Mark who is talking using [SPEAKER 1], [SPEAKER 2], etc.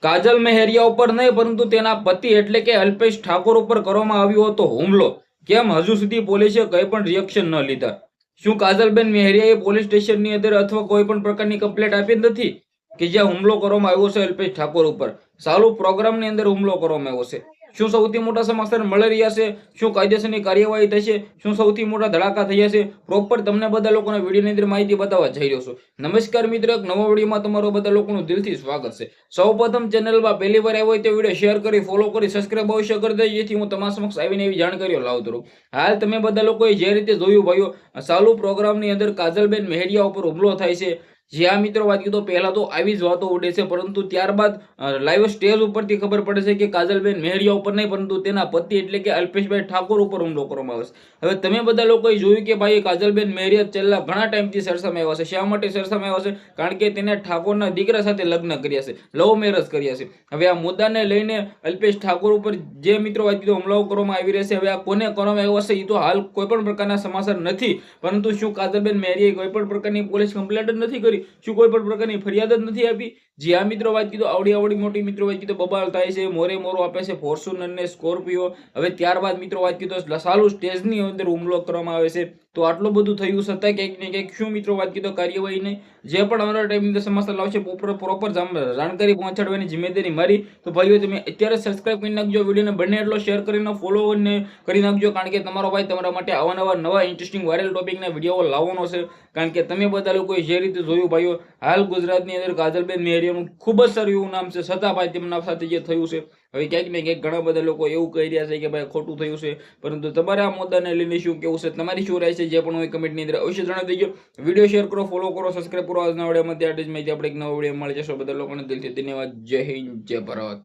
[SPEAKER 1] કાજલ મેહરિયા ઉપર નહીં પરંતુ તેના પતિ એટલે કે અલ્પેશ ઠાકોર ઉપર કરવામાં આવ્યો હતો હુમલો. કેમ હજુ સુધી પોલીસે કંઈ પણ રિએક્શન ન લીધા? શું કાજલબેન મેહરિયાએ પોલીસ સ્ટેશનની અંદર અથવા કોઈ પણ પ્રકારની કમ્પ્લેન્ટ આપી નથી કે જ્યાં હુમલો કરવામાં આવ્યો છે અલ્પેશ ઠાકોર ઉપર? સાલું પ્રોગ્રામની અંદર હુમલો કરવામાં આવ્યો છે. શું સૌથી મોટા સમાચાર મળી રહ્યા છે? શું કાયદેસરની કાર્યવાહી થશે? શું સૌથી મોટા ધડાકા થયા છે? પ્રોપર તમને બધા લોકોને વિડીયોની અંદર માહિતી બતાવવા જઈ રહ્યો છું. નમસ્કાર મિત્રો, એક નવા વિડીયોમાં તમારું બધા લોકોનું દિલથી સ્વાગત છે. સૌપ્રથમ ચેનલમાં પહેલી વાર આવ્યો હોય તો વિડીયો શેર કરી, ફોલો કરી, સબસ્ક્રાઇબ અવશ્ય કરી દેજો, જેથી હું તમારા સમક્ષ આવીને એવી જાણકારીઓ લાવતો રહું. હાલ તમે બધા લોકોએ જે રીતે જોયું ભાઈઓ, ચાલુ પ્રોગ્રામની અંદર કાજલબેન મેહરિયા ઉપર હુમલો થાય છે. જ્યાં મિત્રો વાત કીધો પહેલા તો આવી જ વાતો ઉડે છે, પરંતુ ત્યારબાદ લાઈવ સ્ટેજ ઉપરથી ખબર પડે છે કે કાજલબેન મેહરિયા ઉપર નહીં પરંતુ તેના પતિ એટલે કે અલ્પેશભાઈ ઠાકોર ઉપર હુમલો કરવામાં આવે છે. હવે તમે બધા લોકોએ જોયું કે ભાઈ કાજલબેન મેહરિયા છેલ્લા ઘણા ટાઈમથી ચર્ચામાં આવ્યા છે. શા માટે ચર્ચામાં આવ્યા છે? કારણ કે તેને ઠાકોરના દીકરા સાથે લગ્ન કર્યા છે, લવ મેરેજ કર્યા છે. હવે આ મુદ્દાને લઈને અલ્પેશ ઠાકોર ઉપર જે મિત્રો વાત કીધો હુમલાઓ કરવામાં આવી રહ્યા છે, હવે આ કોને કરવામાં આવ્યા છે એ તો હાલ કોઈ પણ પ્રકારના સમાચાર નથી. પરંતુ શું કાજલબેન મેહરિયાએ કોઈ પણ પ્રકારની પોલીસ કમ્પ્લેન્ટ નથી કરી? શું કોઈ પણ પ્રકારની ફરિયાદ જ નથી આપી? જે આ મિત્રો વાત કીધો આવડી મોટી મિત્રો વાત કીધો બબાલ થાય છે, મોરો આપે છે ફોર્ચ્યુનર ને સ્કોર્પિયો. હવે ત્યારબાદ મિત્રો વાત કીધો સાલું સ્ટેજની અંદર હુમલો કરવામાં આવે છે. તો આટલું બધું થયું છતાં ક્યાંક ને ક્યાંક શું મિત્રો વાત કીધો કાર્યવાહી નહીં? જે પણ આવનારા ટાઈમની અંદર સમાચાર લાવશે પ્રોપર જાણકારી પહોંચાડવાની જિમ્મેદારી મારી. તો ભાઈઓ તમે અત્યારે સબસ્ક્રાઇબ કરી નાખજો, વિડીયોને બંને એટલો શેર કરીને ફોલો કરી નાખજો, કારણ કે તમારો ભાઈ તમારા માટે આવા નવા ઇન્ટરેસ્ટિંગ વાયરલ ટોપિકના વિડીયો લાવવાનો છે. કારણ કે તમે બધા લોકોએ જે રીતે જોયું ભાઈઓ, હાલ ગુજરાતની અંદર કાજલબેન મેહરિયાનું ખૂબ જ સારું એવું નામ છે, છતાં ભાઈ તેમના સાથે જે થયું છે, હવે ક્યાંક ને ક્યાંક ઘણા બધા લોકો એવું કહી રહ્યા છે કે ભાઈ ખોટું થયું છે. પરંતુ તમારે આ મુદ્દાને લઈને શું કેવું છે, તમારી શું રાય છે, જે પણ હોય કમેન્ટની અંદર અવશ્ય જણાવી દેજો. વિડીયો શેર કરો, ફોલો કરો, સબસ્ક્રાઇબ કરો. આજના વિડીયોમાં ત્યાં જ માહિતી આપણે એક નવો વિડીયો મળી જશો. બધા લોકોને દિલથી ધન્યવાદ. જય હિન્દ, જય ભારત.